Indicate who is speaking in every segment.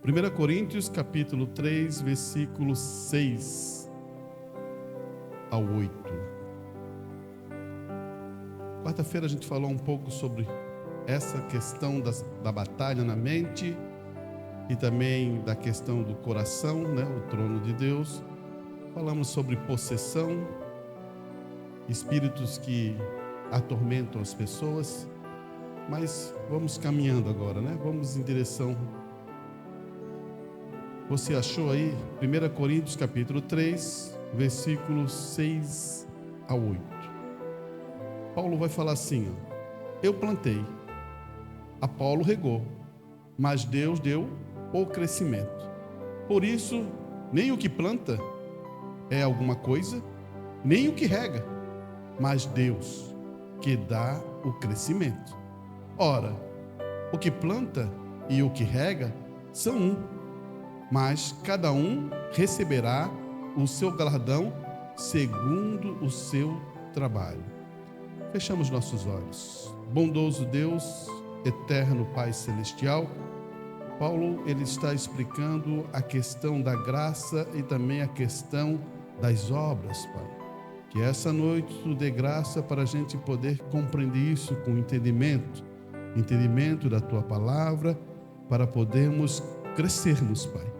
Speaker 1: 1 Coríntios capítulo 3, versículos 6 ao 8. Quarta-feira a gente falou um pouco sobre essa questão da batalha na mente e também da questão do coração, né? O trono de Deus. Falamos sobre possessão, espíritos que atormentam as pessoas, mas vamos caminhando agora, né? Vamos em direção. Você achou aí 1 Coríntios capítulo 3, versículos 6 ao 8. Paulo vai falar assim, ó: eu plantei, Apolo regou, mas Deus deu o crescimento. Por isso, nem o que planta é alguma coisa, nem o que rega, mas Deus que dá o crescimento. Ora, o que planta e o que rega são um, mas cada um receberá o seu galardão segundo o seu trabalho. Fechamos nossos olhos. Bondoso Deus, eterno Pai Celestial, Paulo ele está explicando a questão da graça e também a questão das obras, Pai. Que essa noite Tu dê graça para a gente poder compreender isso com entendimento da Tua palavra, para podermos crescermos, Pai.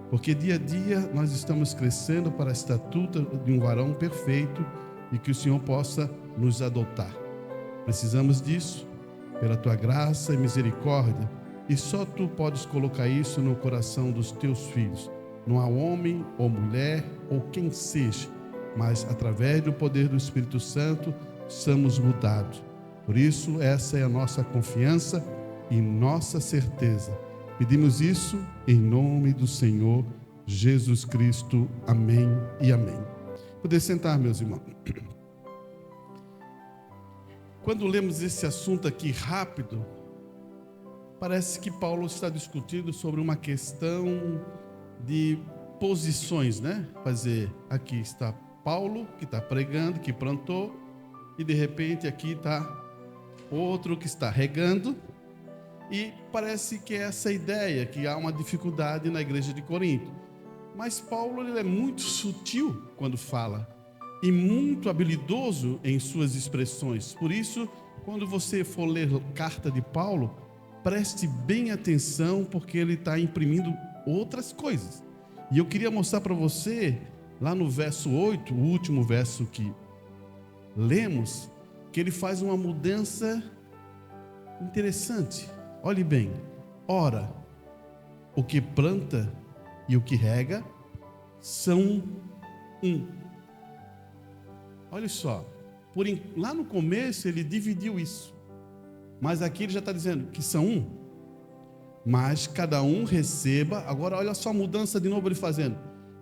Speaker 1: Porque dia a dia nós estamos crescendo para a estatura de um varão perfeito e que o Senhor possa nos adotar. Precisamos disso, pela Tua graça e misericórdia, e só Tu podes colocar isso no coração dos Teus filhos. Não há homem ou mulher ou quem seja, mas através do poder do Espírito Santo somos mudados. Por isso, essa é a nossa confiança e nossa certeza. Pedimos isso em nome do Senhor Jesus Cristo. Amém e amém. Poder sentar, meus irmãos. Quando lemos esse assunto aqui rápido, parece que Paulo está discutindo sobre uma questão de posições, né? Fazer, aqui está Paulo, que está pregando, que plantou, e de repente aqui está outro que está regando, e parece que é essa ideia, que há uma dificuldade na igreja de Corinto. Mas Paulo ele é muito sutil quando fala, e muito habilidoso em suas expressões. Por isso, quando você for ler a carta de Paulo, preste bem atenção, porque ele está imprimindo outras coisas. E eu queria mostrar para você, lá no verso 8, o último verso que lemos, que ele faz uma mudança interessante. Olhe bem: ora, o que planta e o que rega são um. Olha só, lá no começo ele dividiu isso, mas aqui ele já está dizendo que são um, mas cada um receba. Agora olha só a mudança de novo ele fazendo: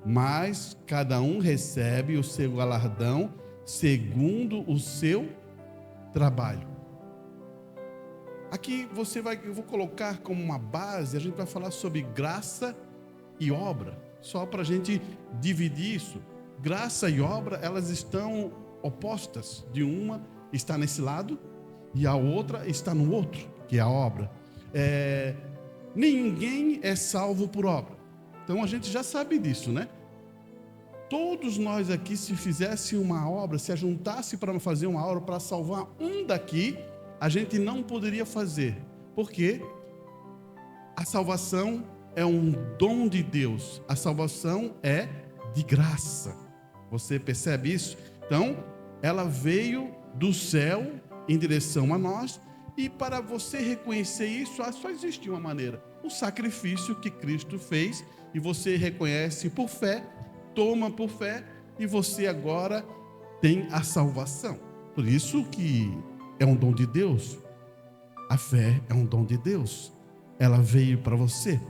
Speaker 1: mas cada um recebe o seu galardão segundo o seu trabalho. Aqui eu vou colocar como uma base, a gente vai falar sobre graça e obra, só para a gente dividir isso. Graça e obra, elas estão opostas. De uma está nesse lado e a outra está no outro, que é a obra. Ninguém é salvo por obra. Então a gente já sabe disso, né? Todos nós aqui, se fizesse uma obra, se ajuntasse para fazer uma obra para salvar um daqui, a gente não poderia fazer. Porque a salvação é um dom de Deus. A salvação é de graça. Você percebe isso? Então, ela veio do céu em direção a nós, e para você reconhecer isso, só existe uma maneira: o sacrifício que Cristo fez, e você reconhece por fé, toma por fé, e você agora tem a salvação. Por isso que é um dom de Deus. A fé é um dom de Deus. Ela veio para você.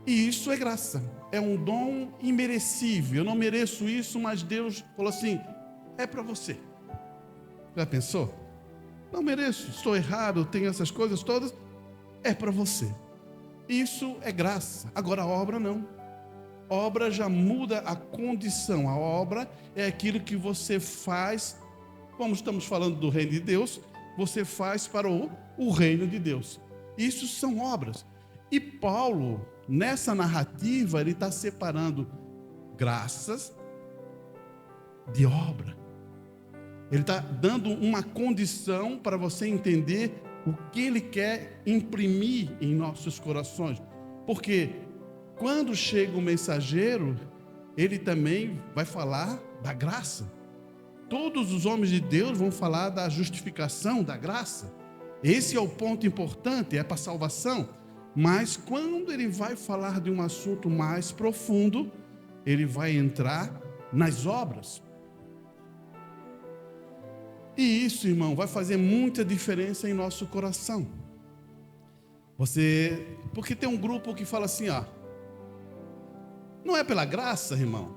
Speaker 1: E isso é graça. É um dom imerecível. Eu não mereço isso, mas Deus falou assim: é para você. Já pensou? Não mereço, estou errado, tenho essas coisas todas. É para você. Isso é graça. Agora a obra não. A obra já muda a condição. A obra é aquilo que você faz, como estamos falando do reino de Deus, você faz para o reino de Deus. Isso são obras. E Paulo, nessa narrativa, ele está separando graças de obra. Ele está dando uma condição para você entender o que ele quer imprimir em nossos corações. Porque quando chega o mensageiro, ele também vai falar da graça. Todos os homens de Deus vão falar da justificação, da graça. Esse é o ponto importante, é para a salvação. Mas quando ele vai falar de um assunto mais profundo, ele vai entrar nas obras. E isso, irmão, vai fazer muita diferença em nosso coração. Porque tem um grupo que fala assim, não é pela graça, irmão?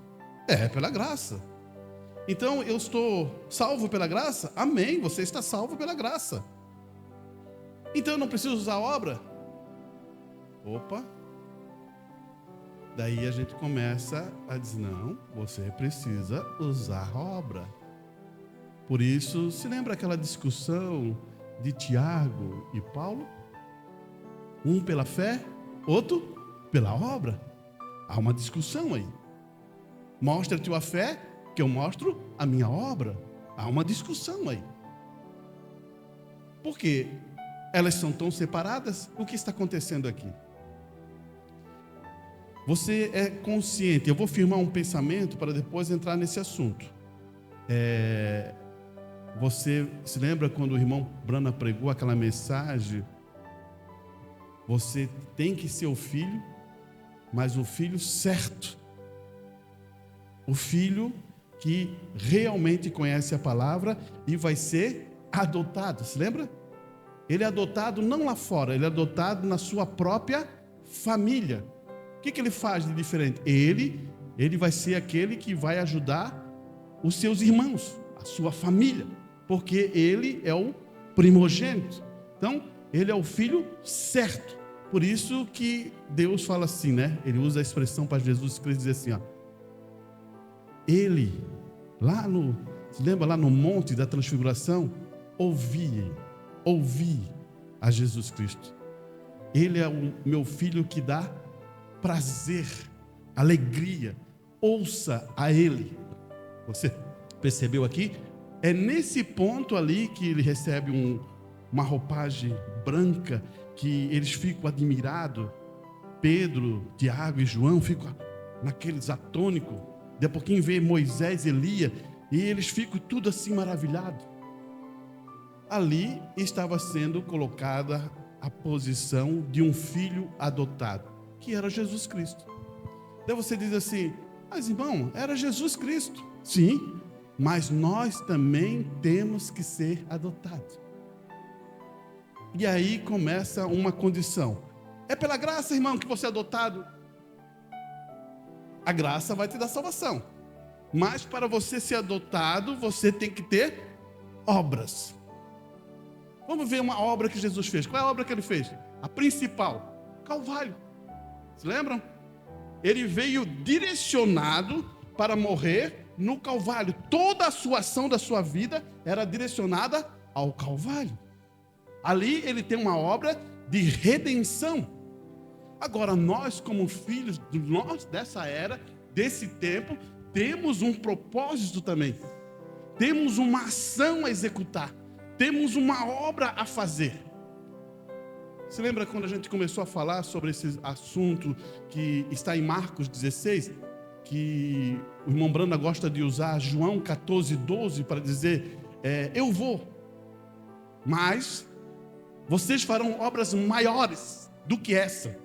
Speaker 1: É pela graça. Então eu estou salvo pela graça? Amém, você está salvo pela graça. Então eu não preciso usar obra? Opa! Daí a gente começa a dizer, não, você precisa usar obra. Por isso, se lembra aquela discussão de Tiago e Paulo? Um pela fé, outro pela obra. Há uma discussão aí. Mostra a tua fé, que eu mostro a minha obra. Há uma discussão aí. Por quê? Elas são tão separadas? O que está acontecendo aqui? Você é consciente, eu vou firmar um pensamento para depois entrar nesse assunto. Você se lembra quando o irmão Brana pregou aquela mensagem? Você tem que ser o filho, mas o filho certo. O filho que realmente conhece a palavra e vai ser adotado. Se lembra? Ele é adotado não lá fora, ele é adotado na sua própria família. O que ele faz de diferente? Ele vai ser aquele que vai ajudar os seus irmãos, a sua família, porque ele é o primogênito. Então, ele é o filho certo. Por isso que Deus fala assim, né? Ele usa a expressão para Jesus Cristo dizer assim, ele, se lembra lá no monte da transfiguração, ouvi a Jesus Cristo. Ele é o meu filho que dá prazer, alegria, ouça a ele. Você percebeu aqui? É nesse ponto ali que ele recebe uma roupagem branca, que eles ficam admirados. Pedro, Tiago e João ficam naqueles atônicos. De a pouquinho vê Moisés, Elias, e eles ficam tudo assim maravilhados. Ali estava sendo colocada a posição de um filho adotado, que era Jesus Cristo. Daí você diz assim, mas irmão, era Jesus Cristo. Sim, mas nós também temos que ser adotados. E aí começa uma condição. É pela graça, irmão, que você é adotado. A graça vai te dar salvação. Mas para você ser adotado, você tem que ter obras. Vamos ver uma obra que Jesus fez. Qual é a obra que ele fez? A principal, Calvário. Se lembram? Ele veio direcionado para morrer no Calvário. Toda a sua ação da sua vida era direcionada ao Calvário. Ali ele tem uma obra de redenção. Agora nós, como filhos dessa era, desse tempo, temos um propósito também. Temos uma ação a executar. Temos uma obra a fazer. Você lembra quando a gente começou a falar sobre esse assunto que está em Marcos 16? Que o irmão Branda gosta de usar João 14:12 para dizer, eu vou, mas vocês farão obras maiores do que essa.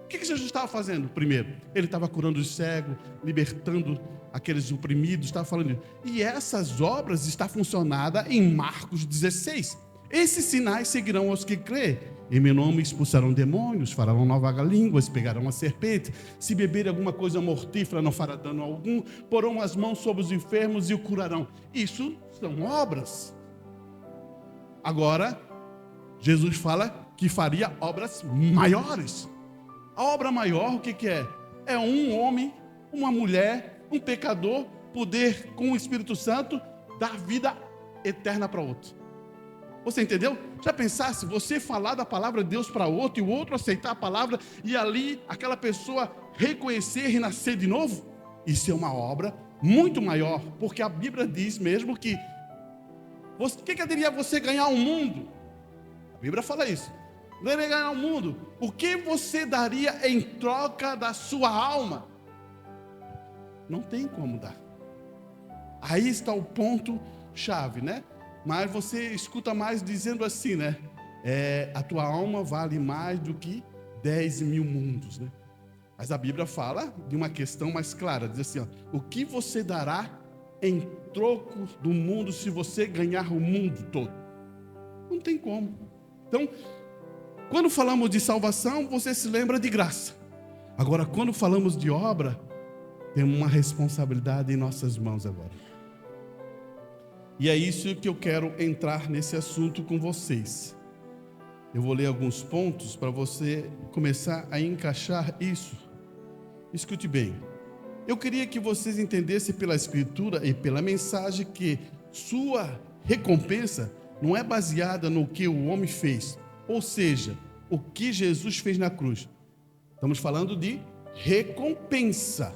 Speaker 1: O que Jesus estava fazendo? Primeiro, ele estava curando os cegos, libertando aqueles oprimidos, estava falando. E essas obras estão funcionadas em Marcos 16. Esses sinais seguirão aos que crêem. Em meu nome expulsarão demônios, falarão nova língua, pegarão a serpente. Se beberem alguma coisa mortífera, não fará dano algum. Porão as mãos sobre os enfermos e o curarão. Isso são obras. Agora, Jesus fala que faria obras maiores. A obra maior, o que é? É um homem, uma mulher, um pecador, poder, com o Espírito Santo, dar vida eterna para outro. Você entendeu? Já pensasse você falar da palavra de Deus para outro e o outro aceitar a palavra e ali aquela pessoa reconhecer e renascer de novo? Isso é uma obra muito maior, porque a Bíblia diz mesmo que o que adianta você ganhar o mundo? A Bíblia fala isso. Não é ganhar o mundo. O que você daria em troca da sua alma? Não tem como dar. Aí está o ponto chave, né? Mas você escuta mais dizendo assim, né? A tua alma vale mais do que 10 mil mundos, né? Mas a Bíblia fala de uma questão mais clara. Diz assim, ó, o que você dará em troco do mundo se você ganhar o mundo todo? Não tem como. Então, quando falamos de salvação, você se lembra de graça. Agora, quando falamos de obra, temos uma responsabilidade em nossas mãos agora. E é isso que eu quero entrar nesse assunto com vocês. Eu vou ler alguns pontos para você começar a encaixar isso. Escute bem. Eu queria que vocês entendessem pela Escritura e pela mensagem que sua recompensa não é baseada no que o homem fez, ou seja, o que Jesus fez na cruz. Estamos falando de recompensa.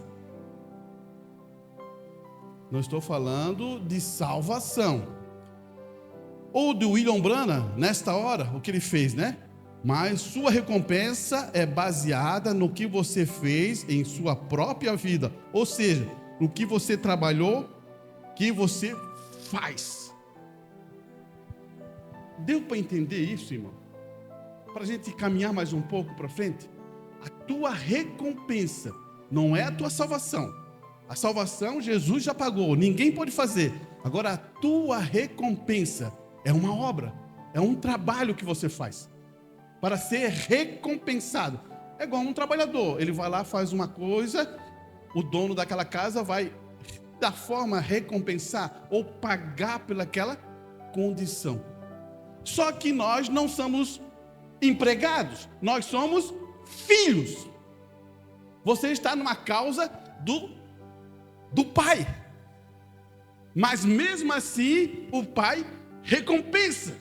Speaker 1: Não estou falando de salvação. Ou do William Branham, nesta hora, o que ele fez, né? Mas sua recompensa é baseada no que você fez em sua própria vida. Ou seja, no que você trabalhou, que você faz. Deu para entender isso, irmão? Para a gente caminhar mais um pouco para frente? A tua recompensa não é a tua salvação. A salvação Jesus já pagou, ninguém pode fazer. Agora a tua recompensa é uma obra, é um trabalho que você faz para ser recompensado. É igual um trabalhador, ele vai lá, faz uma coisa, o dono daquela casa vai da forma recompensar ou pagar pelaquela condição. Só que nós não somos empregados, nós somos filhos. Você está numa causa do pai, mas mesmo assim o pai recompensa.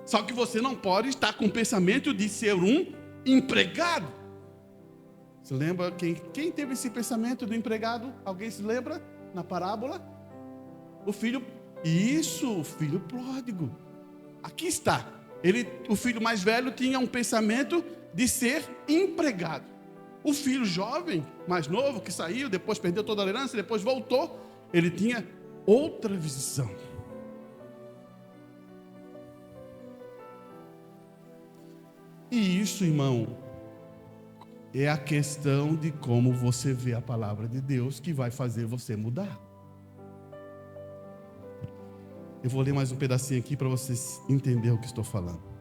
Speaker 1: Só que você não pode estar com o pensamento de ser um empregado. Você lembra quem teve esse pensamento do empregado? Alguém se lembra na parábola? O filho pródigo. Aqui está. O filho mais velho tinha um pensamento de ser empregado. O filho jovem, mais novo, que saiu, depois perdeu toda a herança, depois voltou, ele tinha outra visão. E isso, irmão, é a questão de como você vê a palavra de Deus que vai fazer você mudar. Eu vou ler mais um pedacinho aqui para vocês entenderem o que estou falando.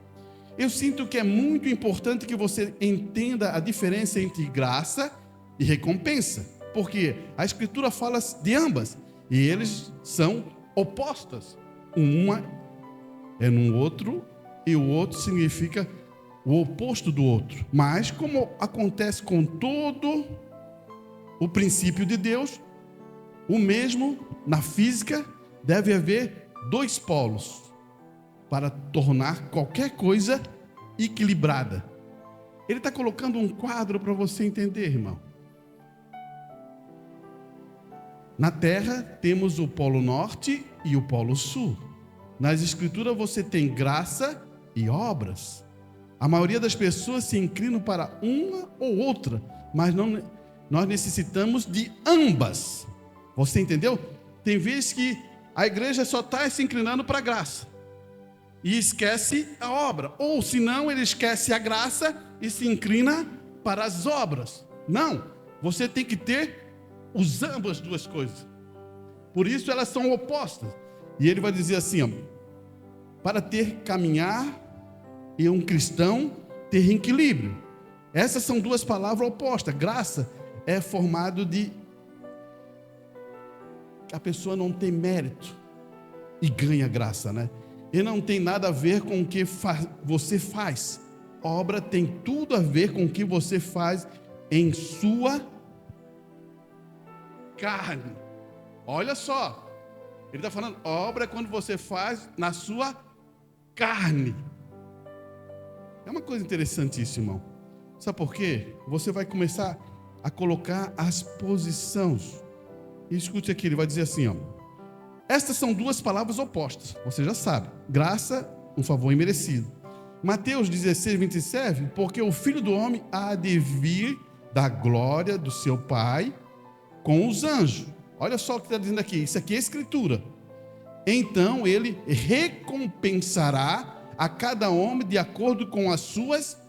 Speaker 1: Eu sinto que é muito importante que você entenda a diferença entre graça e recompensa, porque a Escritura fala de ambas, e eles são opostas. Uma é num outro, e o outro significa o oposto do outro. Mas, como acontece com todo o princípio de Deus, o mesmo na física, deve haver dois polos para tornar qualquer coisa equilibrada. Ele está colocando um quadro para você entender, irmão. Na Terra temos o Polo Norte e o Polo Sul. Nas Escrituras você tem graça e obras. A maioria das pessoas se inclinam para uma ou outra, mas nós necessitamos de ambas. Você entendeu? Tem vezes que a igreja só está se inclinando para a graça e esquece a obra. Ou se não, ele esquece a graça e se inclina para as obras. Não, você tem que ter ambas duas coisas. Por isso elas são opostas. E ele vai dizer assim, ó, para caminhar e um cristão ter equilíbrio. Essas são duas palavras opostas. Graça é formado de a pessoa não tem mérito e ganha graça, né? E não tem nada a ver com o que você faz. A obra tem tudo a ver com o que você faz em sua carne. Olha só, Ele está falando, obra é quando você faz na sua carne. É uma coisa interessantíssima, irmão. Sabe por quê? Você vai começar a colocar as posições. E escute aqui, ele vai dizer assim, ó. Estas são duas palavras opostas, você já sabe. Graça, um favor imerecido. Mateus 16, 27, porque o Filho do Homem há de vir da glória do seu Pai com os anjos. Olha só o que está dizendo aqui, isso aqui é escritura. Então ele recompensará a cada homem de acordo com as suas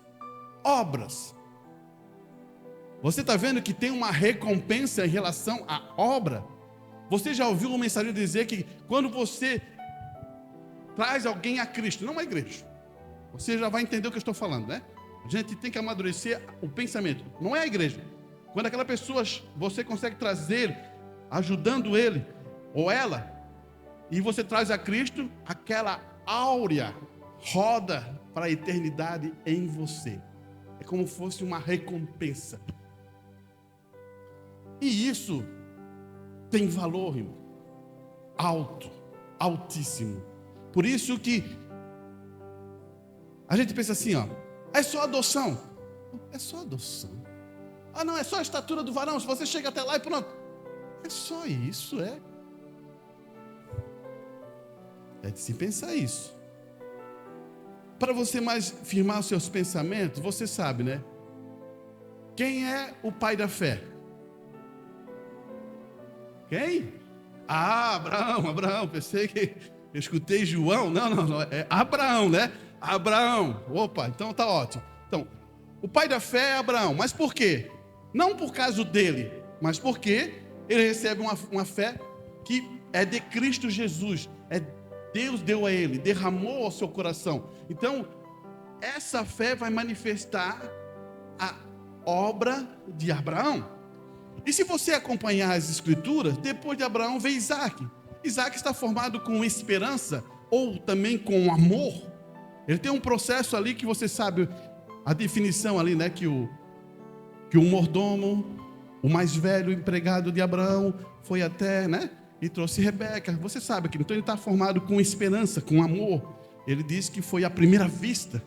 Speaker 1: obras. Você está vendo que tem uma recompensa em relação à obra? Você já ouviu um mensageiro dizer que quando você traz alguém a Cristo, não a igreja, você já vai entender o que eu estou falando, né? A gente tem que amadurecer o pensamento, não é a igreja. Quando aquela pessoa, você consegue trazer, ajudando ele ou ela, e você traz a Cristo, aquela áurea roda para a eternidade em você. É como se fosse uma recompensa. E isso tem valor, irmão, alto, altíssimo. Por isso que a gente pensa assim, ó, é só adoção. É só adoção. Ah, não, é só a estatura do varão. Se você chega até lá e pronto. É só isso, é. É de se pensar isso. Para você mais firmar os seus pensamentos, você sabe, né? Quem é o pai da fé? Quem? Ah, Abraão. Pensei que eu escutei João. Não. É Abraão, né? Abraão. Opa, então tá ótimo. Então, o pai da fé é Abraão. Mas por quê? Não por causa dele, mas porque ele recebe uma fé que é de Cristo Jesus. Deus deu a ele, derramou ao seu coração. Então, essa fé vai manifestar a obra de Abraão. E se você acompanhar as escrituras, depois de Abraão veio Isaac. Isaac está formado com esperança ou também com amor. Ele tem um processo ali que você sabe a definição ali, né? Que o mordomo, o mais velho empregado de Abraão, foi até, né? E trouxe Rebeca. Você sabe que então ele está formado com esperança, com amor. Ele diz que foi à primeira vista.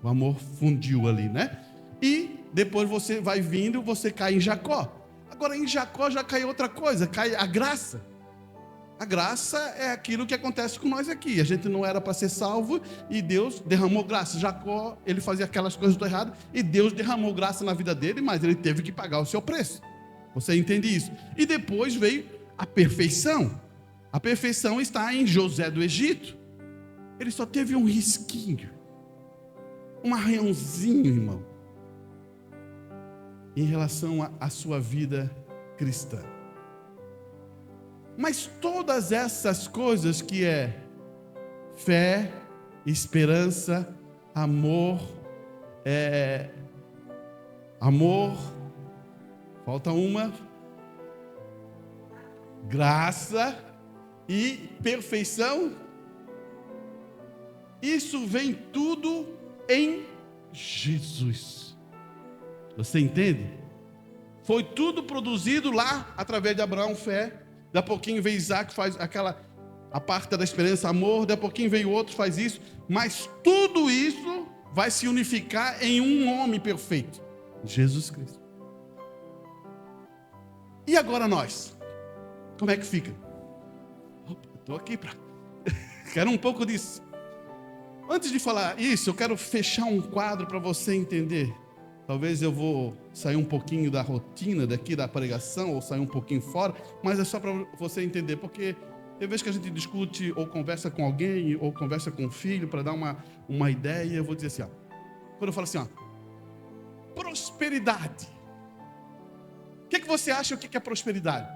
Speaker 1: O amor fundiu ali, né? E depois você vai vindo, você cai em Jacó. Agora em Jacó já cai outra coisa, cai a graça. A graça é aquilo que acontece com nós aqui. A gente não era para ser salvo e Deus derramou graça. Jacó, ele fazia aquelas coisas do errado e Deus derramou graça na vida dele, mas ele teve que pagar o seu preço. Você entende isso? E depois veio a perfeição. A perfeição está em José do Egito. Ele só teve um risquinho, um arranhãozinho, irmão, em relação à sua vida cristã. Mas todas essas coisas que é fé, esperança, amor, falta uma, graça e perfeição, isso vem tudo em Jesus. Você entende? Foi tudo produzido lá através de Abraão, fé. Daqui a pouquinho veio Isaac, faz a parte da esperança, amor. Daqui a pouquinho veio outro, faz isso. Mas tudo isso vai se unificar em um homem perfeito, Jesus Cristo. E agora nós? Como é que fica? Estou aqui para... Quero um pouco disso. Antes de falar isso, eu quero fechar um quadro para você entender. Talvez eu vou sair um pouquinho da rotina daqui da pregação, ou sair um pouquinho fora, mas é só para você entender, porque tem vezes que a gente discute, ou conversa com alguém, ou conversa com um filho, para dar uma ideia, eu vou dizer assim, ó, quando eu falo assim, ó, prosperidade. O que você acha o que é prosperidade?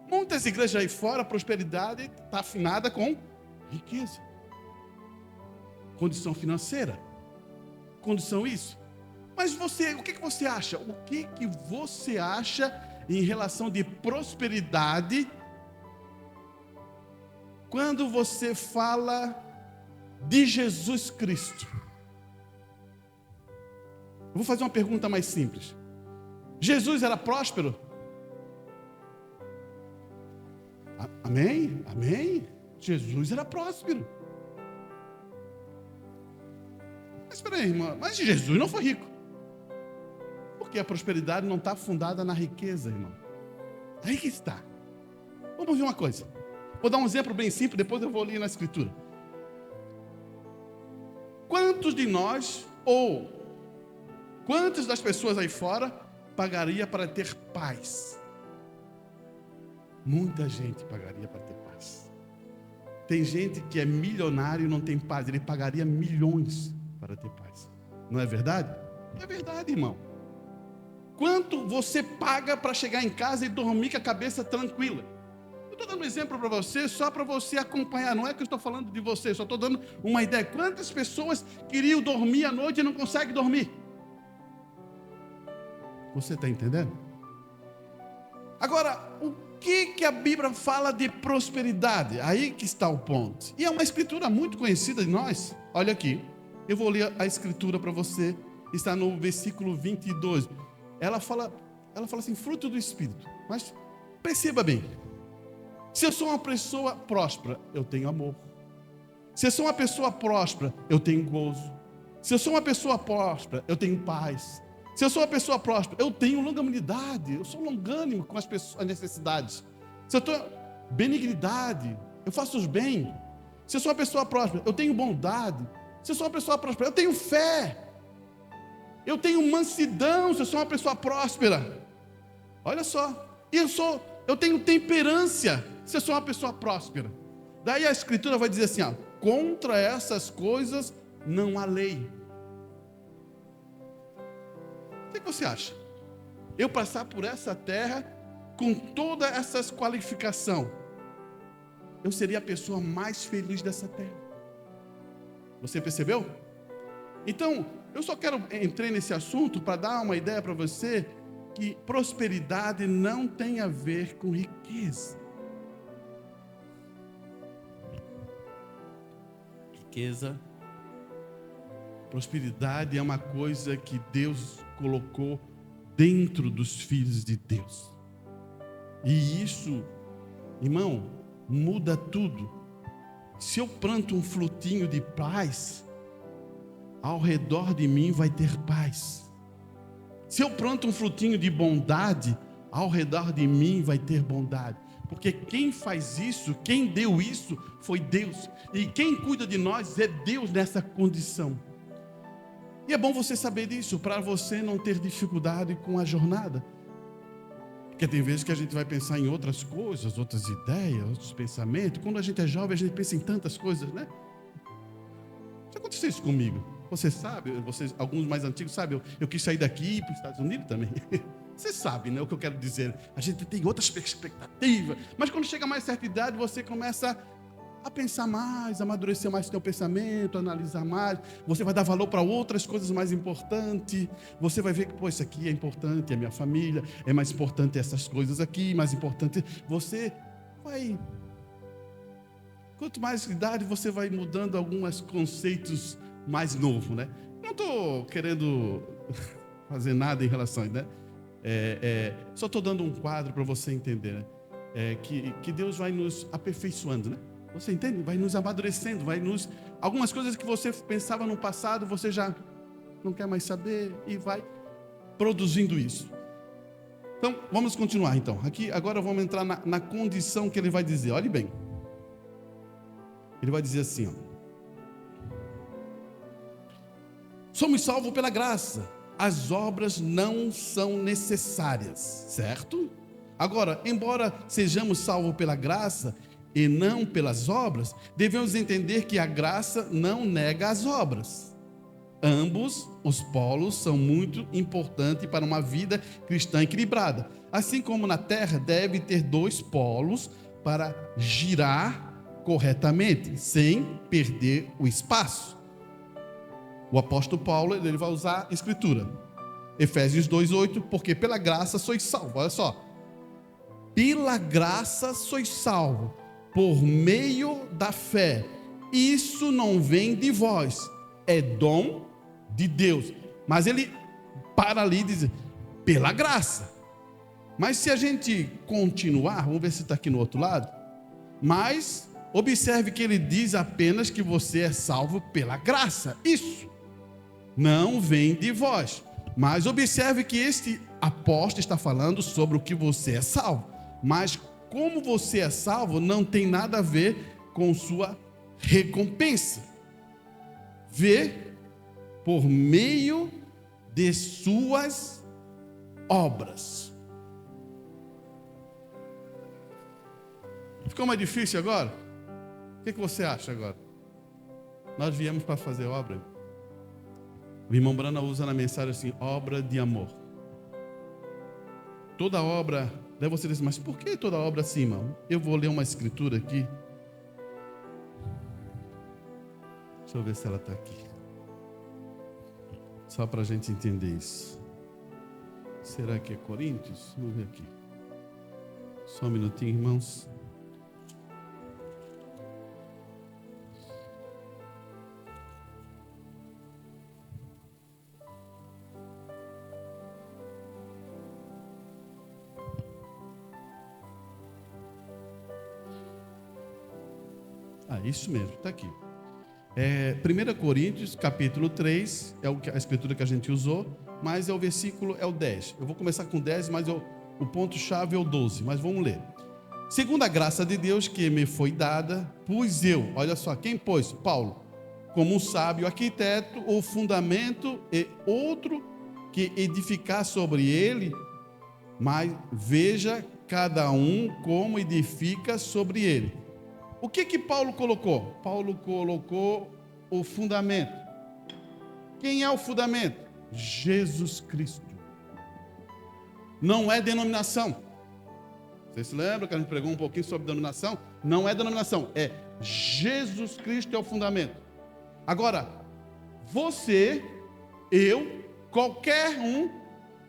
Speaker 1: Muitas igrejas aí fora, a prosperidade está afinada com riqueza, condição financeira, condição isso. Mas você, o que você acha? O que você acha em relação de prosperidade quando você fala de Jesus Cristo? Eu vou fazer uma pergunta mais simples. Jesus era próspero? Amém? Amém? Jesus era próspero. Mas espera aí, irmão, mas Jesus não foi rico. Porque a prosperidade não está fundada na riqueza, irmão. Aí que está. Vamos ver uma coisa. Vou dar um exemplo bem simples, depois eu vou ler na Escritura. Quantos de nós, ou quantas das pessoas aí fora, pagaria para ter paz? Muita gente pagaria para ter paz. Tem gente que é milionário e não tem paz. Ele pagaria milhões para ter paz. Não é verdade? É verdade, irmão. Quanto você paga para chegar em casa e dormir com a cabeça tranquila? Eu estou dando um exemplo para você, só para você acompanhar. Não é que eu estou falando de você, só estou dando uma ideia. Quantas pessoas queriam dormir à noite e não conseguem dormir? Você está entendendo? Agora, o que a Bíblia fala de prosperidade? Aí que está o ponto. E é uma escritura muito conhecida de nós. Olha aqui, eu vou ler a escritura para você. Está no versículo 22. Ela fala assim, fruto do Espírito. Mas perceba bem. Se eu sou uma pessoa próspera, eu tenho amor. Se eu sou uma pessoa próspera, eu tenho gozo. Se eu sou uma pessoa próspera, eu tenho paz. Se eu sou uma pessoa próspera, eu tenho longanimidade. Eu sou longânimo com as necessidades. Se eu tenho benignidade, eu faço os bem. Se eu sou uma pessoa próspera, eu tenho bondade. Se eu sou uma pessoa próspera, eu tenho fé. Eu tenho mansidão, se eu sou uma pessoa próspera. Olha só. Eu tenho temperância, se eu sou uma pessoa próspera. Daí a Escritura vai dizer assim, ó, contra essas coisas não há lei. O que você acha? Eu passar por essa terra com todas essas qualificações, eu seria a pessoa mais feliz dessa terra. Você percebeu? Então, eu só quero entrar nesse assunto para dar uma ideia para você que prosperidade não tem a ver com riqueza. Prosperidade é uma coisa que Deus colocou dentro dos filhos de Deus. E isso, irmão, muda tudo. Se eu planto um frutinho de paz, ao redor de mim vai ter paz. Se eu planto um frutinho de bondade, ao redor de mim vai ter bondade. Porque quem faz isso, quem deu isso, foi Deus. E quem cuida de nós é Deus nessa condição. E é bom você saber disso, para você não ter dificuldade com a jornada. Porque tem vezes que a gente vai pensar em outras coisas, outras ideias, outros pensamentos. Quando a gente é jovem, a gente pensa em tantas coisas, né? Já aconteceu isso comigo. Você sabe, alguns mais antigos sabem, eu quis sair daqui para os Estados Unidos também. Você sabe, né, o que eu quero dizer. A gente tem outras expectativas, mas quando chega a mais certa idade, você começa a pensar mais, a amadurecer mais o seu pensamento, a analisar mais. Você vai dar valor para outras coisas mais importantes. Você vai ver que, isso aqui é importante, é minha família, é mais importante essas coisas aqui, mais importante. Você vai... Quanto mais idade, você vai mudando alguns conceitos mais novos, né? Não estou querendo fazer nada em relação a isso, né? Só estou dando um quadro para você entender, né? Que Deus vai nos aperfeiçoando, né? Você entende? Vai nos amadurecendo, algumas coisas que você pensava no passado, você já não quer mais saber e vai produzindo isso. Então, vamos continuar então. Aqui, agora vamos entrar na condição que ele vai dizer. Olhe bem. Ele vai dizer assim, ó. Somos salvos pela graça. As obras não são necessárias, certo? Agora, embora sejamos salvos pela graça e não pelas obras, devemos entender que a graça não nega as obras. Ambos os polos são muito importantes para uma vida cristã equilibrada. Assim como na terra deve ter dois polos para girar corretamente, sem perder o espaço. O apóstolo Paulo, ele vai usar a escritura. Efésios 2:8, porque pela graça sois salvos. Olha só. Pela graça sois salvos, por meio da fé. Isso não vem de vós, é dom de Deus. Mas ele para ali e diz, pela graça. Mas se a gente continuar, vamos ver se está aqui no outro lado. Mas observe que ele diz apenas que você é salvo pela graça. Isso não vem de vós. Mas observe que este apóstolo está falando sobre o que você é salvo. Mas como você é salvo não tem nada a ver com sua recompensa. Vê por meio de suas obras. Ficou mais difícil agora? O que você acha agora? Nós viemos para fazer obra. O irmão Brana usa na mensagem assim, obra de amor. Toda obra, daí você diz, mas por que toda obra assim, irmão? Eu vou ler uma escritura aqui. Deixa eu ver se ela está aqui. Só para a gente entender isso. Será que é Coríntios? Vamos ver aqui. Só um minutinho, irmãos. Isso mesmo, está aqui. 1 Coríntios, capítulo 3, é a escritura que a gente usou, mas o versículo é o 10. Eu vou começar com 10, mas o ponto-chave é o 12, mas vamos ler. Segundo a graça de Deus que me foi dada, pus eu, olha só, quem pôs? Paulo, como um sábio arquiteto, o fundamento e outro que edificar sobre ele, mas veja cada um como edifica sobre ele. O que Paulo colocou? Paulo colocou o fundamento. Quem é o fundamento? Jesus Cristo. Não é denominação. Vocês se lembram que a gente pregou um pouquinho sobre denominação? Não é denominação, é Jesus Cristo é o fundamento. Agora, você, eu, qualquer um,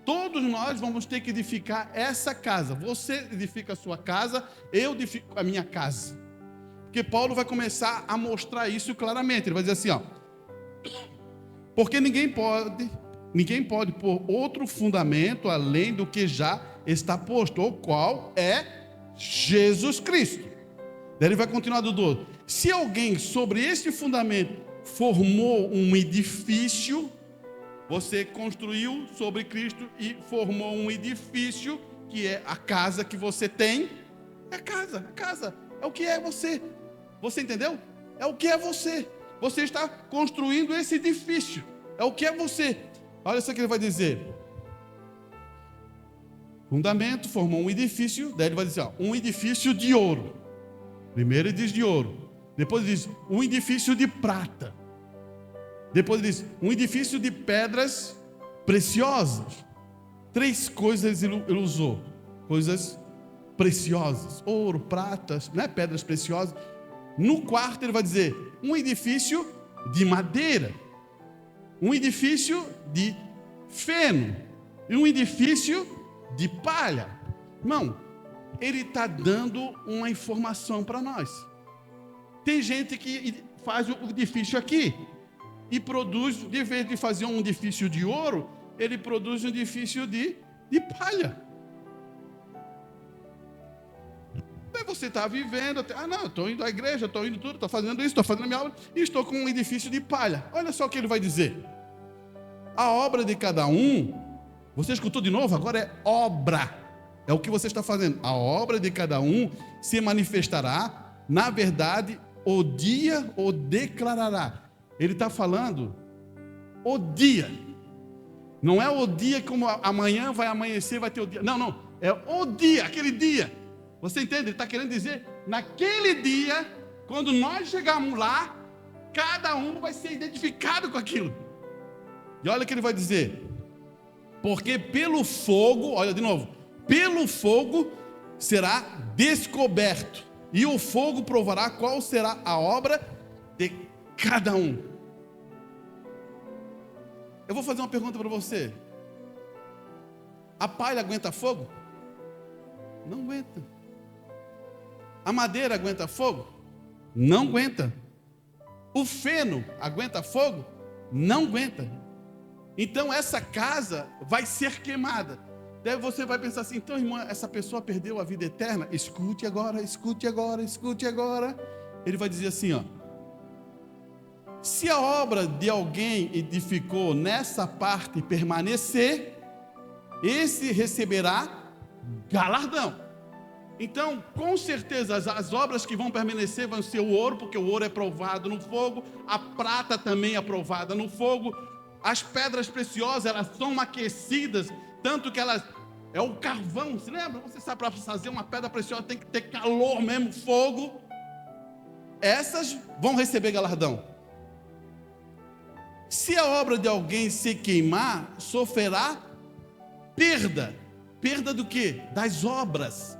Speaker 1: todos nós vamos ter que edificar essa casa. Você edifica a sua casa, eu edifico a minha casa. Porque Paulo vai começar a mostrar isso claramente. Ele vai dizer assim, ó. Porque ninguém pode pôr outro fundamento além do que já está posto, o qual é Jesus Cristo. Daí ele vai continuar do 12. Se alguém sobre este fundamento formou um edifício, você construiu sobre Cristo e formou um edifício, que é a casa que você tem. É a casa é o que é você. Você entendeu? É o que é você. Você está construindo esse edifício. É o que é você. Olha só o que ele vai dizer. Fundamento formou um edifício. Daí ele vai dizer, ó, um edifício de ouro. Primeiro ele diz de ouro. Depois ele diz um edifício de prata. Depois ele diz um edifício de pedras preciosas. 3 coisas ele usou. Coisas preciosas. Ouro, pratas, né? Pedras preciosas. No quarto ele vai dizer um edifício de madeira, um edifício de feno e um edifício de palha. Irmão, ele está dando uma informação para nós. Tem gente que faz o edifício aqui e produz, de vez de fazer um edifício de ouro, ele produz um edifício de palha. Aí você está vivendo, não, estou indo à igreja, estou indo tudo, estou fazendo isso, estou fazendo a minha obra, e estou com um edifício de palha. Olha só o que ele vai dizer. A obra de cada um, você escutou de novo? Agora é obra. É o que você está fazendo. A obra de cada um se manifestará, na verdade, o dia o declarará. Ele está falando o dia. Não é o dia como amanhã vai amanhecer, vai ter o dia. Não. É o dia, aquele dia. Você entende? Ele está querendo dizer, naquele dia, quando nós chegarmos lá, cada um vai ser identificado com aquilo. E olha o que ele vai dizer. Porque pelo fogo, olha de novo, pelo fogo será descoberto. E o fogo provará qual será a obra de cada um. Eu vou fazer uma pergunta para você. A palha aguenta fogo? Não aguenta. A madeira aguenta fogo? Não aguenta. O feno aguenta fogo? Não aguenta. Então essa casa vai ser queimada. Daí você vai pensar assim, então, irmã, essa pessoa perdeu a vida eterna? Escute agora, escute agora, escute agora. Ele vai dizer assim, ó. Se a obra de alguém edificou nessa parte permanecer, esse receberá galardão. Então, com certeza, as obras que vão permanecer vão ser o ouro, porque o ouro é provado no fogo, a prata também é provada no fogo, as pedras preciosas, elas são aquecidas, tanto que elas, é o carvão, se lembra? Você sabe, para fazer uma pedra preciosa tem que ter calor mesmo, fogo. Essas vão receber galardão. Se a obra de alguém se queimar, sofrerá perda. Perda do quê? Das obras.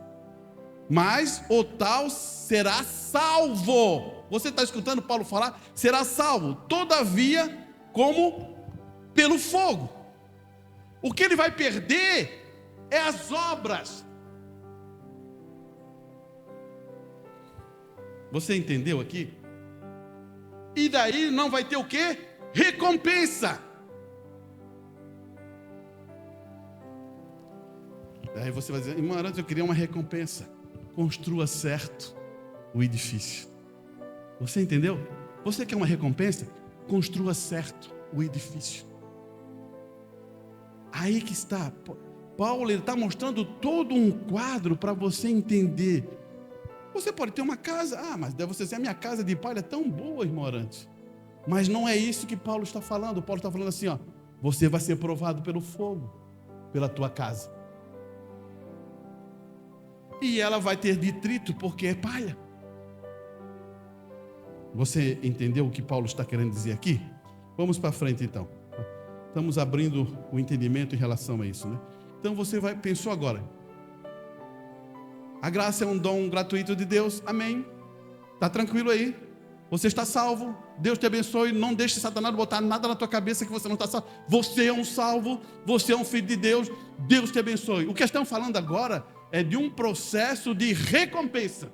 Speaker 1: Mas o tal será salvo. Você está escutando Paulo falar? Será salvo. Todavia, como pelo fogo. O que ele vai perder é as obras. Você entendeu aqui? E daí não vai ter o quê? Recompensa. Aí você vai dizer, irmão Arantes, eu queria uma recompensa. Construa certo o edifício. Você entendeu? Você quer uma recompensa? Construa certo o edifício. Aí que está. Paulo está mostrando todo um quadro para você entender. Você pode ter uma casa, mas deve você dizer, a minha casa de palha é tão boa, irmão Arantes. Mas não é isso que Paulo está falando. Paulo está falando assim, ó, você vai ser provado pelo fogo, pela tua casa. E ela vai ter detrito porque é palha. Você entendeu o que Paulo está querendo dizer aqui? Vamos para frente então. Estamos abrindo o entendimento em relação a isso, né? Então você pensou agora. A graça é um dom gratuito de Deus, amém. Está tranquilo aí? Você está salvo, Deus te abençoe, não deixe Satanás botar nada na tua cabeça que você não está salvo. Você é um salvo, você é um filho de Deus, Deus te abençoe. O que estamos falando agora é de um processo de recompensa.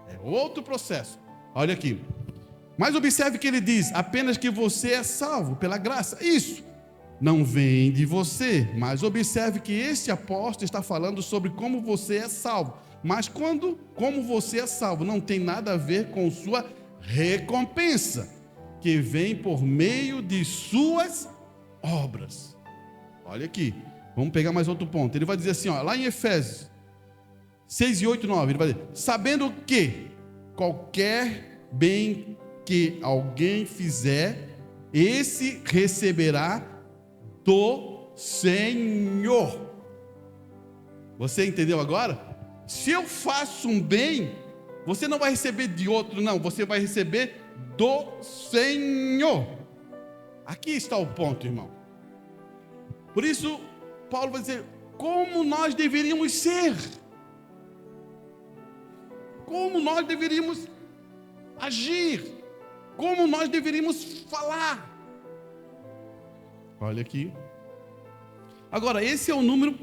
Speaker 1: É outro processo. Olha aqui. Mas observe que ele diz, apenas que você é salvo pela graça. Isso não vem de você, mas observe que este apóstolo está falando sobre como você é salvo. Mas como você é salvo, não tem nada a ver com sua recompensa, que vem por meio de suas obras. Olha aqui, vamos pegar mais outro ponto. Ele vai dizer assim, ó, lá em Efésios 6 e 8, 9, ele vai dizer, sabendo que qualquer bem que alguém fizer, esse receberá do Senhor. Você entendeu agora? Se eu faço um bem, você não vai receber de outro, não. Você vai receber do Senhor. Aqui está o ponto, irmão. Por isso, Paulo vai dizer, como nós deveríamos ser. Como nós deveríamos agir. Como nós deveríamos falar. Olha aqui. Agora, esse é o número...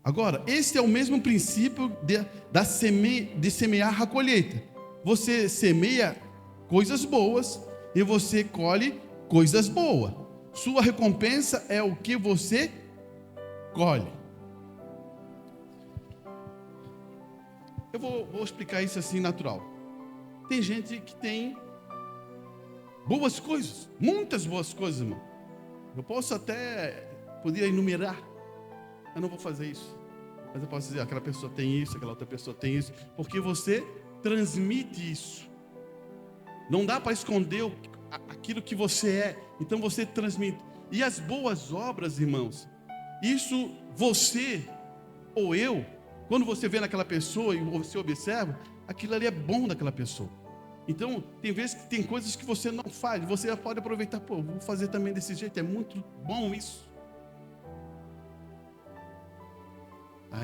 Speaker 1: Agora, esse é o mesmo princípio de semear a colheita. Você semeia coisas boas e você colhe coisas boas. Sua recompensa é o que você colhe. Eu vou explicar isso assim natural. Tem gente que tem boas coisas, muitas boas coisas, irmão. Eu podia enumerar. Eu não vou fazer isso. Mas eu posso dizer, aquela pessoa tem isso, aquela outra pessoa tem isso. Porque você transmite isso. Não dá para esconder aquilo que você é. Então você transmite. E as boas obras, irmãos, isso você ou eu, quando você vê naquela pessoa e você observa, aquilo ali é bom daquela pessoa. Então, tem vezes que tem coisas que você não faz. Você pode aproveitar, vou fazer também desse jeito. É muito bom isso.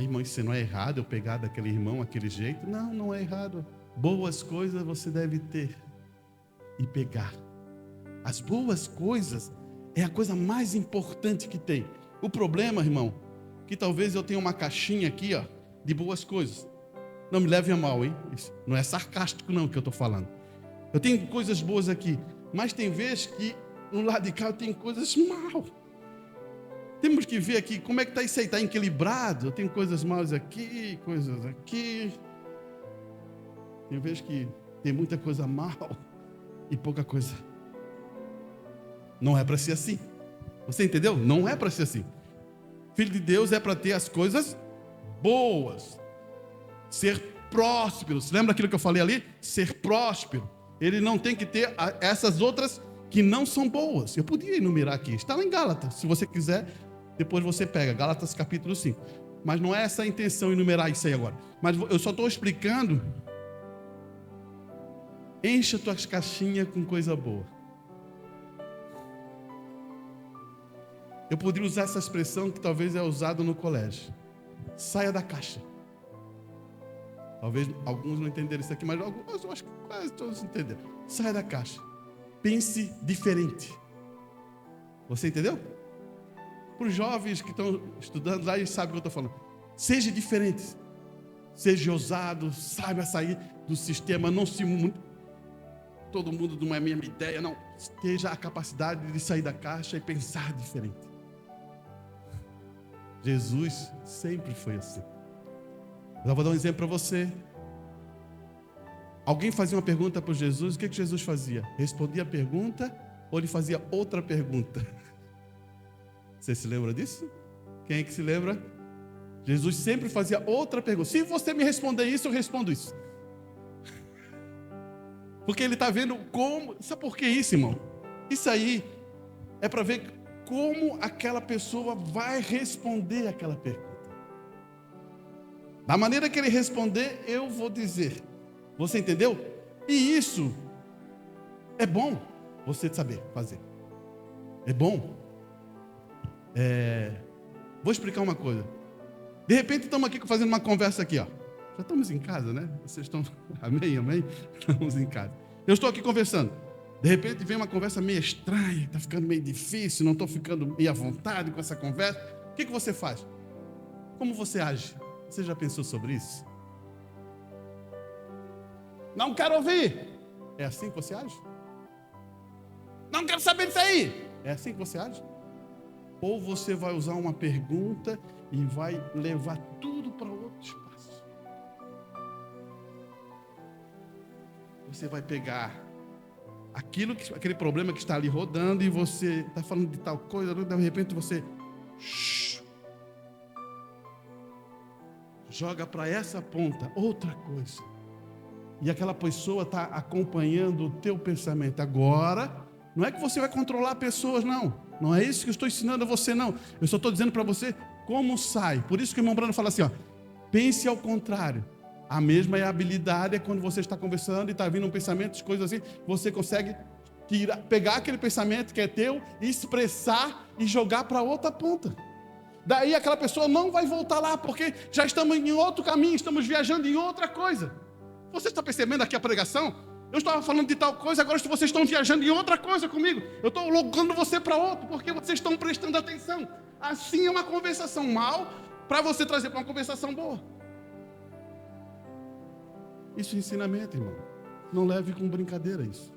Speaker 1: Irmão, isso não é errado eu pegar daquele irmão, aquele jeito? Não, não é errado. Boas coisas você deve ter e pegar. As boas coisas é a coisa mais importante que tem. O problema, irmão, que talvez eu tenha uma caixinha aqui, ó, de boas coisas. Não me leve a mal, hein? Isso não é sarcástico não que eu estou falando. Eu tenho coisas boas aqui, mas tem vezes que no lado de cá eu tenho coisas mal. Temos que ver aqui como é que está isso aí, está equilibrado. Eu tenho coisas maus aqui, coisas aqui. Eu vejo que tem muita coisa mal e pouca coisa. Não é para ser assim. Você entendeu? Não é para ser assim. Filho de Deus é para ter as coisas boas. Ser próspero. Você lembra aquilo que eu falei ali? Ser próspero. Ele não tem que ter essas outras que não são boas. Eu podia enumerar aqui. Está lá em Gálatas. Se você quiser, depois você pega. Gálatas capítulo 5. Mas não é essa a intenção enumerar isso aí agora. Mas eu só estou explicando. Encha tuas caixinhas com coisa boa. Eu poderia usar essa expressão que talvez é usada no colégio. Saia da caixa. Talvez alguns não entenderam isso aqui, mas alguns, eu acho que quase todos entenderam. Saia da caixa. Pense diferente. Você entendeu? Para os jovens que estão estudando lá, eles sabem o que eu estou falando. Seja diferente. Seja ousado, saiba sair do sistema, não se... Todo mundo de uma mesma ideia, não. Esteja a capacidade de sair da caixa e pensar diferente. Jesus sempre foi assim. Eu vou dar um exemplo para você. Alguém fazia uma pergunta para Jesus, o que Jesus fazia? Respondia a pergunta ou ele fazia outra pergunta? Você se lembra disso? Quem é que se lembra? Jesus sempre fazia outra pergunta. Se você me responder isso, eu respondo isso. Porque ele está vendo como... Sabe por que isso, irmão? Isso aí é para ver como aquela pessoa vai responder aquela pergunta. Da maneira que ele responder, eu vou dizer. Você entendeu? E isso é bom você saber fazer. É bom. Vou explicar uma coisa. De repente estamos aqui fazendo uma conversa aqui, ó. Já estamos em casa, né? Vocês estão... Amém, amém? Estamos em casa. Eu estou aqui conversando. De repente vem uma conversa meio estranha, está ficando meio difícil, não estou ficando meio à vontade com essa conversa. O que você faz? Como você age? Você já pensou sobre isso? Não quero ouvir. É assim que você age? Não quero saber disso aí. É assim que você age? Ou você vai usar uma pergunta e vai levar tudo para outro espaço? Você vai pegar aquele problema que está ali rodando e você está falando de tal coisa, de repente você joga para essa ponta outra coisa. E aquela pessoa está acompanhando o teu pensamento. Agora, não é que você vai controlar pessoas, não. Não é isso que eu estou ensinando a você, não. Eu só estou dizendo para você como sai. Por isso que o irmão Brando fala assim, ó, pense ao contrário. A mesma habilidade é quando você está conversando e está vindo um pensamento, coisas assim, você consegue pegar aquele pensamento que é teu, expressar e jogar para outra ponta. Daí aquela pessoa não vai voltar lá, porque já estamos em outro caminho, estamos viajando em outra coisa. Você está percebendo aqui a pregação? Eu estava falando de tal coisa, agora vocês estão viajando em outra coisa comigo. Eu estou logando você para outro, porque vocês estão prestando atenção. Assim é uma conversação mal, para você trazer para uma conversação boa. Isso é ensinamento, irmão. Não leve com brincadeira isso.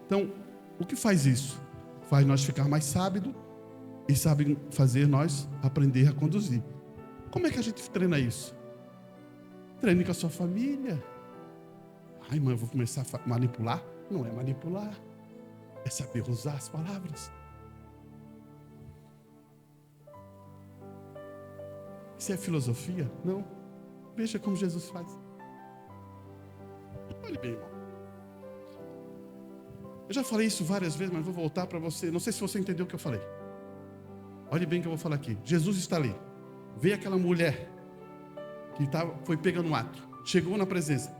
Speaker 1: Então, o que faz isso? Faz nós ficar mais sábios e sabe fazer nós aprender a conduzir. Como é que a gente treina isso? Treine com a sua família. Ai, mãe, eu vou começar a manipular? Não é manipular. É saber usar as palavras. Isso é filosofia? Não. Veja como Jesus faz. Olhe bem, irmão. Eu já falei isso várias vezes, mas vou voltar para você. Não sei se você entendeu o que eu falei. Olhe bem o que eu vou falar aqui. Jesus está ali. Veio aquela mulher que foi pegando um ato. Chegou na presença.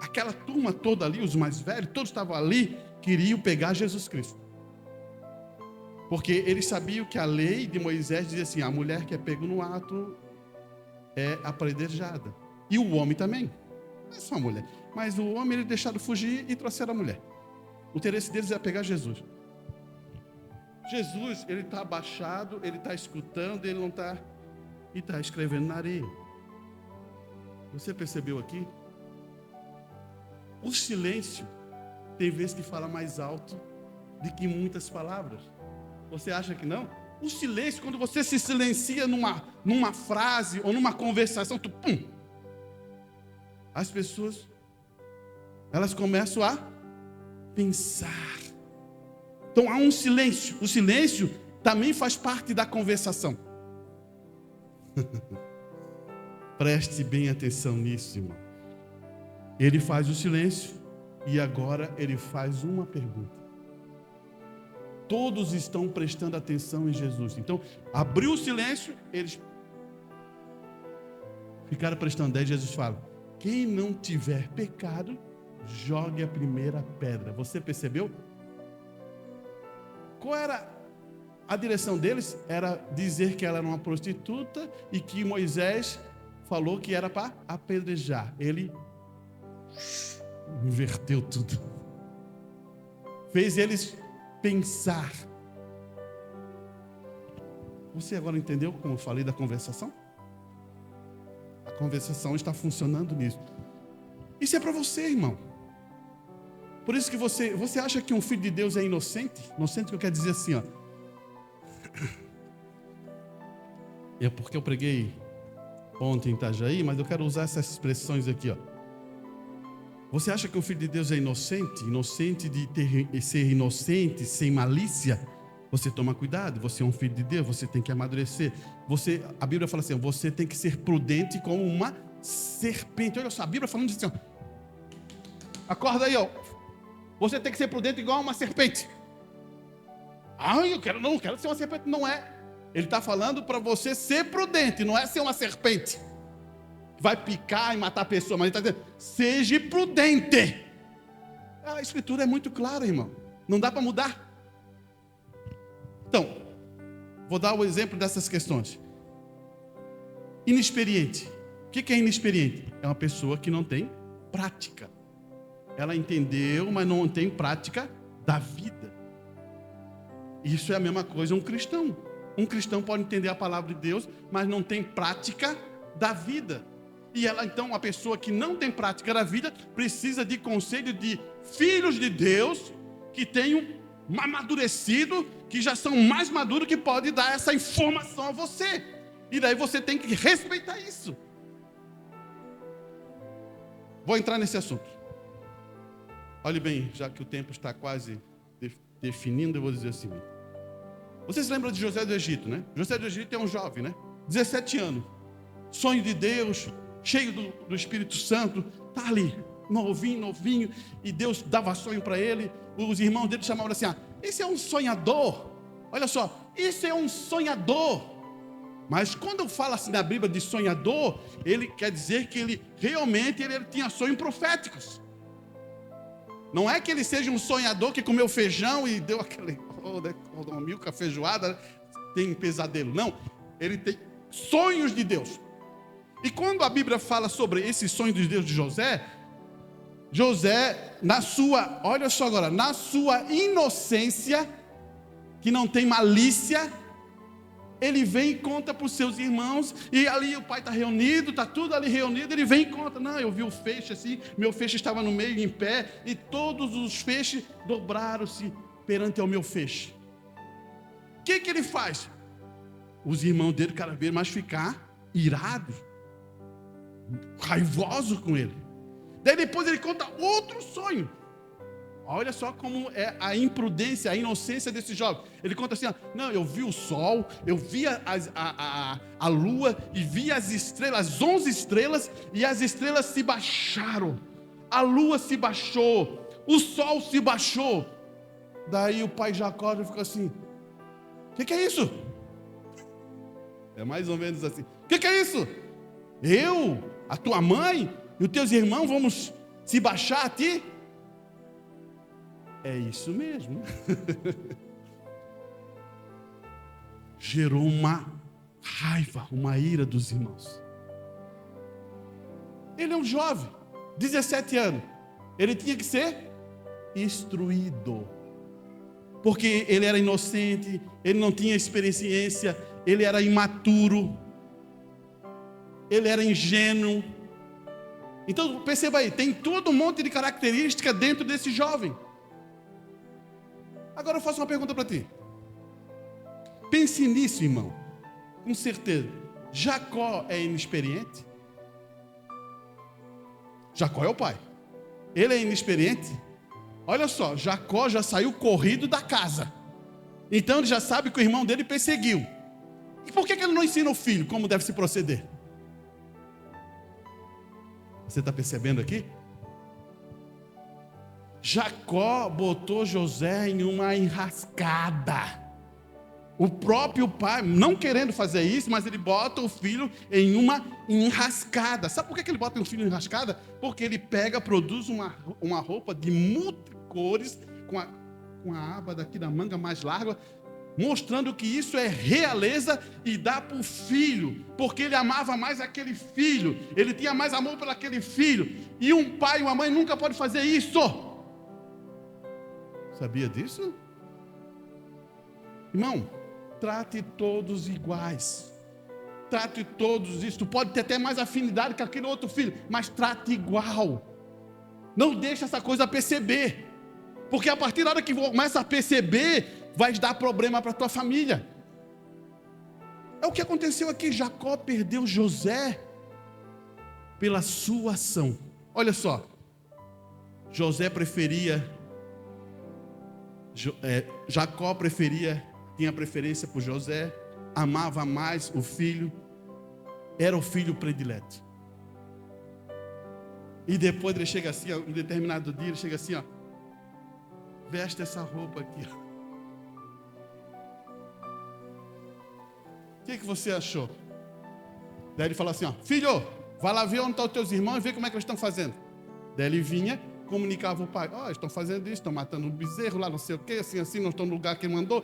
Speaker 1: Aquela turma toda ali, os mais velhos, todos estavam ali, queriam pegar Jesus Cristo. Porque eles sabiam que a lei de Moisés dizia assim, a mulher que é pega no ato é apedrejada. E o homem também. Não é só a mulher. Mas o homem, ele deixaram fugir e trouxeram a mulher. O interesse deles é pegar Jesus. Jesus, ele está abaixado, ele está escutando, ele não está... E está escrevendo na areia. Você percebeu aqui? O silêncio, tem vezes que fala mais alto do que muitas palavras. Você acha que não? O silêncio, quando você se silencia numa frase ou numa conversação, as pessoas, elas começam a pensar. Então há um silêncio. O silêncio também faz parte da conversação. Preste bem atenção nisso, irmão. Ele faz o silêncio e agora ele faz uma pergunta. Todos estão prestando atenção em Jesus. Então, abriu o silêncio, eles ficaram prestando. Daí Jesus fala: quem não tiver pecado, jogue a primeira pedra. Você percebeu? Qual era a direção deles? Era dizer que ela era uma prostituta e que Moisés falou que era para apedrejar. Ele inverteu tudo. Fez eles pensar. Você agora entendeu como eu falei da conversação? A conversação está funcionando nisso. Isso é para você, irmão. Por isso que você acha que um filho de Deus é inocente? Inocente que eu quero dizer assim, ó. É porque eu preguei ontem em Itajaí, mas eu quero usar essas expressões aqui, ó. Você acha que o filho de Deus é inocente? Inocente de ser inocente, sem malícia? Você toma cuidado, você é um filho de Deus, você tem que amadurecer. A Bíblia fala assim, você tem que ser prudente como uma serpente. Olha só, a Bíblia falando assim, ó. Acorda aí, ó. Você tem que ser prudente igual uma serpente. Eu não quero ser uma serpente. Não é. Ele está falando para você ser prudente, não é ser uma serpente. Vai picar e matar a pessoa, mas ele está dizendo, seja prudente. A Escritura é muito clara, irmão. Não dá para mudar. Então, vou dar o exemplo dessas questões. Inexperiente. O que é inexperiente? É uma pessoa que não tem prática. Ela entendeu, mas não tem prática da vida. Isso é a mesma coisa um cristão. Um cristão pode entender a palavra de Deus, mas não tem prática da vida. E ela, então, uma pessoa que não tem prática da vida, precisa de conselho de filhos de Deus, que tenham amadurecido, que já são mais maduros, que pode dar essa informação a você. E daí você tem que respeitar isso. Vou entrar nesse assunto. Olhe bem, já que o tempo está quase definindo, eu vou dizer assim. Vocês lembram de José do Egito, né? José do Egito é um jovem, né? 17 anos. Sonho de Deus, cheio do Espírito Santo. Está ali, novinho. E Deus dava sonho para ele. Os irmãos dele chamavam assim, esse é um sonhador. Olha só, esse é um sonhador. Mas quando fala assim na Bíblia de sonhador, ele quer dizer que ele realmente tinha sonhos proféticos. Não é que ele seja um sonhador que comeu feijão e deu aquele milca feijoada, tem pesadelo. Não, ele tem sonhos de Deus. E quando a Bíblia fala sobre esses sonhos de Deus de José, olha só agora, na sua inocência, que não tem malícia, ele vem e conta para os seus irmãos, e ali o pai está reunido, está tudo ali reunido, ele vem e conta, não, eu vi o feixe assim, meu feixe estava no meio, em pé, e todos os feixes dobraram-se perante ao meu feixe. O que ele faz? Os irmãos dele cada vez mais ficar irados, raivosos com ele. Daí depois ele conta outro sonho. Olha só como é a imprudência, a inocência desse jovem. Ele conta assim, não, eu vi o sol, eu vi a lua e vi as estrelas, as 11 estrelas, e as estrelas se baixaram. A lua se baixou, o sol se baixou. Daí o pai Jacó fica assim, o que é isso? É mais ou menos assim, o que é isso? Eu, a tua mãe e os teus irmãos vamos se baixar a ti? É isso mesmo. Gerou uma raiva, uma ira dos irmãos. Ele é um jovem, 17 anos. Ele tinha que ser instruído. Porque ele era inocente, ele não tinha experiência, ele era imaturo, ele era ingênuo. Então perceba aí, tem todo um monte de característica dentro desse jovem. Agora eu faço uma pergunta para ti. Pense nisso, irmão. Com certeza. Jacó é inexperiente? Jacó é o pai. Ele é inexperiente? Olha só, Jacó já saiu corrido da casa. Então ele já sabe que o irmão dele perseguiu. E por que ele não ensina o filho como deve se proceder? Você está percebendo aqui? Jacó botou José em uma enrascada. O próprio pai, não querendo fazer isso, mas ele bota o filho em uma enrascada. Sabe por que ele bota um filho em enrascada? Porque ele produz uma roupa de multicores, com a aba daqui da manga mais larga, mostrando que isso é realeza, e dá para o filho, porque ele amava mais aquele filho, ele tinha mais amor por aquele filho, e um pai e uma mãe nunca podem fazer isso. Sabia disso? Irmão, trate todos iguais. Trate todos isso. Tu pode ter até mais afinidade com aquele outro filho, mas trate igual. Não deixe essa coisa perceber. Porque a partir da hora que começa a perceber, vai dar problema para a tua família. É o que aconteceu aqui. Jacó perdeu José pela sua ação. Olha só. Jacó tinha preferência por José, amava mais o filho, era o filho predileto. E depois ele chega assim, um determinado dia, ele chega assim, ó, veste essa roupa aqui. O que você achou? Daí ele fala assim, ó, filho, vai lá ver onde estão os teus irmãos e vê como é que eles estão fazendo. Daí ele vinha, comunicava o pai, ó, estão fazendo isso, estão matando um bezerro lá, não sei o que, assim, não estão no lugar que ele mandou.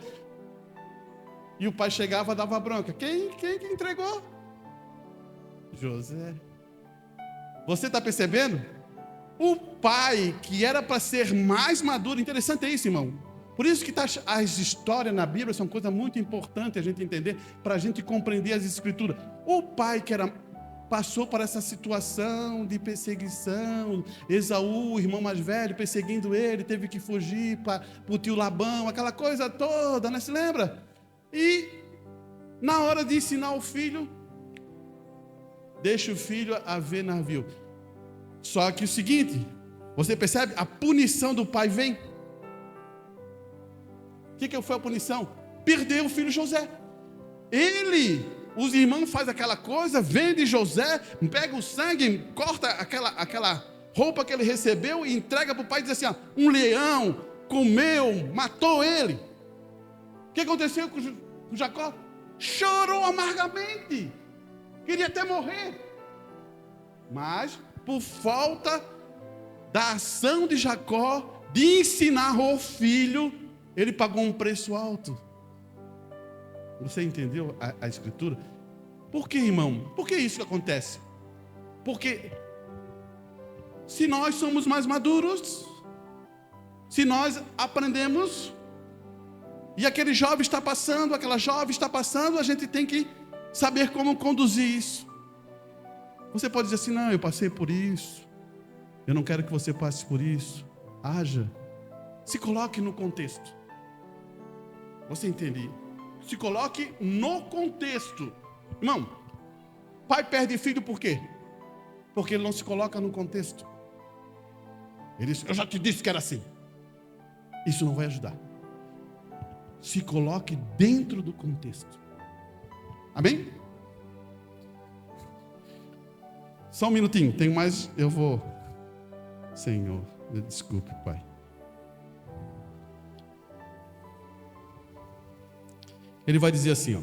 Speaker 1: E o pai chegava e dava bronca. Quem que entregou? José. Você está percebendo? O pai, que era para ser mais maduro, interessante é isso, irmão. Por isso que as histórias na Bíblia são coisa muito importante a gente entender, para a gente compreender as escrituras. O pai que passou por essa situação de perseguição, Esaú, o irmão mais velho, perseguindo ele, teve que fugir para o tio Labão, aquela coisa toda, né? Se lembra? E na hora de ensinar o filho, deixa o filho a ver navio. Só que o seguinte, você percebe? A punição do pai vem. O que foi a punição? Perdeu o filho José. Os irmãos fazem aquela coisa, vende José, pega o sangue, corta aquela roupa que ele recebeu e entrega para o pai e diz assim, ó, um leão comeu, matou ele. O que aconteceu com Jacó? Chorou amargamente, queria até morrer, mas por falta da ação de Jacó, de ensinar o filho, ele pagou um preço alto. Você entendeu a escritura? Por que, irmão? Por que isso que acontece? Porque se nós somos mais maduros, se nós aprendemos, e aquele jovem está passando, aquela jovem está passando, a gente tem que saber como conduzir isso. Você pode dizer assim, não, eu passei por isso, eu não quero que você passe por isso. Haja, se coloque no contexto. Você entende? Se coloque no contexto. Irmão, pai perde filho por quê? Porque ele não se coloca no contexto. Ele diz, eu já te disse que era assim. Isso não vai ajudar. Se coloque dentro do contexto. Amém? Só um minutinho, tem mais, eu vou. Senhor, me desculpe, Pai. Ele vai dizer assim, ó,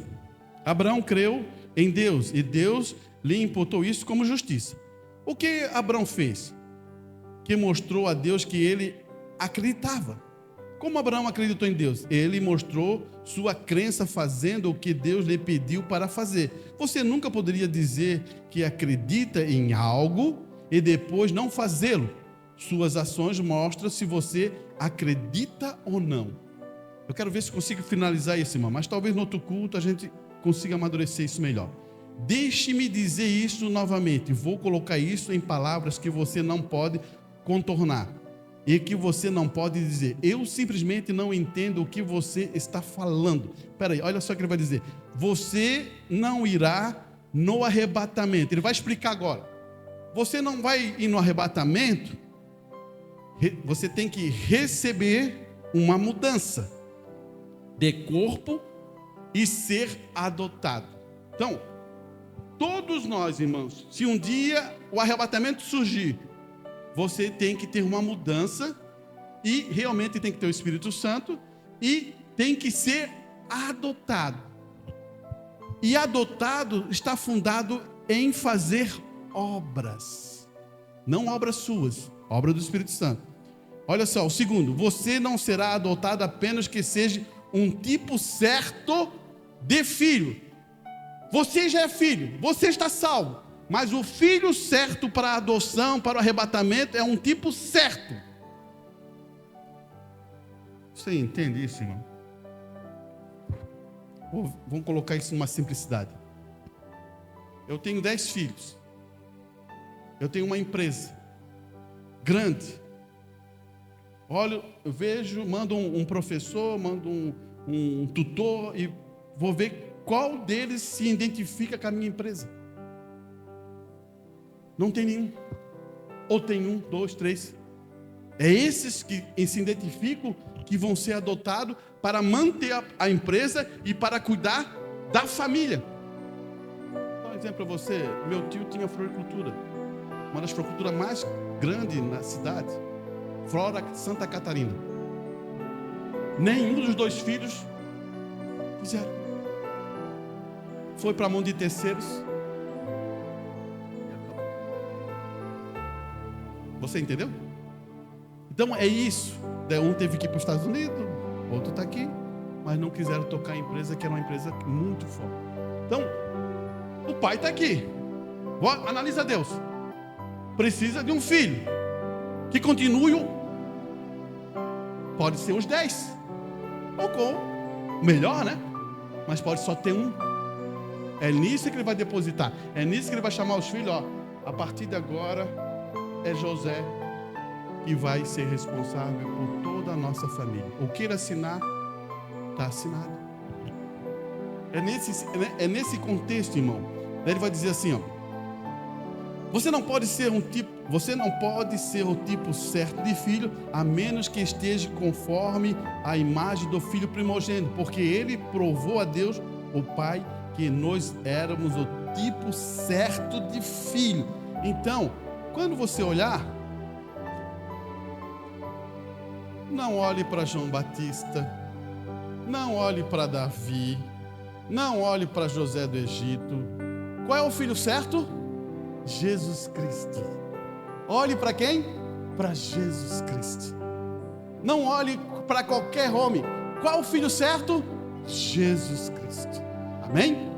Speaker 1: Abraão creu em Deus e Deus lhe imputou isso como justiça. O que Abraão fez? Que mostrou a Deus que ele acreditava. Como Abraão acreditou em Deus? Ele mostrou sua crença fazendo o que Deus lhe pediu para fazer. Você nunca poderia dizer que acredita em algo e depois não fazê-lo. Suas ações mostram se você acredita ou não. Eu quero ver se consigo finalizar isso, irmão, mas talvez no outro culto a gente consiga amadurecer isso melhor. Deixe-me dizer isso novamente. Vou colocar isso em palavras que você não pode contornar. e que você não pode dizer, eu simplesmente não entendo o que você está falando. Espera aí, olha só o que ele vai dizer. Você não irá no arrebatamento. Ele vai explicar agora. Você não vai ir no arrebatamento, você tem que receber uma mudança de corpo e ser adotado. Então, todos nós, irmãos, se um dia o arrebatamento surgir, você tem que ter uma mudança e realmente tem que ter o Espírito Santo e tem que ser adotado. E adotado está fundado em fazer obras, não obras suas, obra do Espírito Santo. Olha só, o segundo, você não será adotado apenas que seja um tipo certo de filho. Você já é filho, você está salvo. Mas o filho certo para a adoção, para o arrebatamento, é um tipo certo. Você entende isso, irmão? Vamos colocar isso numa simplicidade. Eu tenho 10 filhos. Eu tenho uma empresa grande. Olha, eu vejo, mando um professor, mando um tutor e vou ver qual deles se identifica com a minha empresa. Não tem nenhum. Ou tem 1, 2, 3. É esses que se identificam que vão ser adotados para manter a empresa e para cuidar da família. Vou dar um exemplo para você. Meu tio tinha floricultura. Uma das floriculturas mais grandes na cidade. Flora Santa Catarina. Nenhum dos 2 filhos fizeram. Foi para a mão de terceiros. Você entendeu? Então é isso. Um teve que ir para os Estados Unidos, outro está aqui, mas não quiseram tocar a empresa, que era uma empresa muito forte. Então, o pai está aqui. Analisa Deus. Precisa de um filho que continue. Pode ser os 10. Ou com melhor, né? Mas pode só ter um. É nisso que ele vai depositar. É nisso que ele vai chamar os filhos. A partir de agora é José que vai ser responsável por toda a nossa família. O que ele assinar, está assinado. É nesse contexto, irmão. Ele vai dizer assim, você não pode ser o tipo certo de filho, a menos que esteja conforme a imagem do filho primogênito, porque ele provou a Deus, o Pai, que nós éramos o tipo certo de filho. Então, quando você olhar, não olhe para João Batista, não olhe para Davi, não olhe para José do Egito. Qual é o filho certo? Jesus Cristo. Olhe para quem? Para Jesus Cristo. Não olhe para qualquer homem. Qual é o filho certo? Jesus Cristo. Amém?